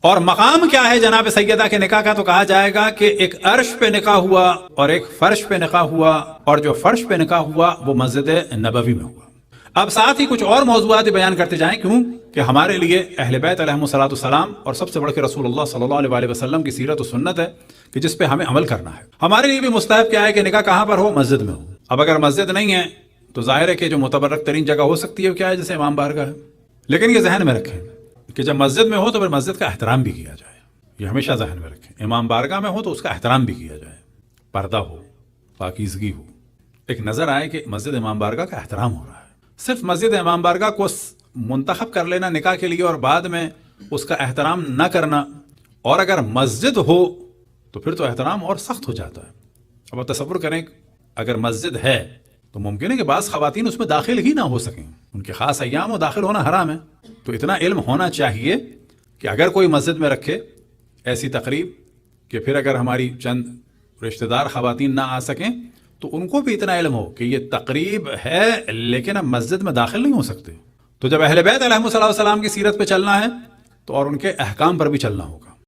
اور مقام کیا ہے جناب سیدہ کے نکاح کا؟ تو کہا جائے گا کہ ایک عرش پہ نکاح ہوا اور ایک فرش پہ نکاح ہوا، اور جو فرش پہ نکاح ہوا وہ مسجد نبوی میں ہوا۔ اب ساتھ ہی کچھ اور موضوعات بیان کرتے جائیں، کیوں کہ ہمارے لیے اہل بیت علیہم الصلوۃ والسلام اور سب سے بڑھ کے رسول اللہ صلی اللہ علیہ وسلم کی سیرت و سنت ہے کہ جس پہ ہمیں عمل کرنا ہے۔ ہمارے لیے بھی مستحب کیا ہے کہ نکاح کہاں پر ہو؟ مسجد میں ہو۔ اب اگر مسجد نہیں ہے تو ظاہر ہے کہ جو متبرک ترین جگہ ہو سکتی ہے کیا ہے؟ جیسے امام بارگاہ ہے۔ لیکن یہ ذہن میں رکھیں کہ جب مسجد میں ہو تو پھر مسجد کا احترام بھی کیا جائے، یہ ہمیشہ ذہن میں رکھیں۔ امام بارگاہ میں ہو تو اس کا احترام بھی کیا جائے، پردہ ہو، پاکیزگی ہو، ایک نظر آئے کہ مسجد امام بارگاہ کا احترام ہو رہا ہے۔ صرف مسجد امام بارگاہ کو منتخب کر لینا نکاح کے لیے اور بعد میں اس کا احترام نہ کرنا، اور اگر مسجد ہو تو پھر تو احترام اور سخت ہو جاتا ہے۔ اب آپ تصور کریں اگر مسجد ہے تو ممکن ہے کہ بعض خواتین اس میں داخل ہی نہ ہو سکیں، ان کے خاص ایام میں داخل ہونا حرام ہے۔ تو اتنا علم ہونا چاہیے کہ اگر کوئی مسجد میں رکھے ایسی تقریب کہ پھر اگر ہماری چند رشتہ دار خواتین نہ آ سکیں تو ان کو بھی اتنا علم ہو کہ یہ تقریب ہے لیکن اب مسجد میں داخل نہیں ہو سکتے۔ تو جب اہل بیت علیہم الصلوۃ والسلام کی سیرت پہ چلنا ہے تو اور ان کے احکام پر بھی چلنا ہوگا۔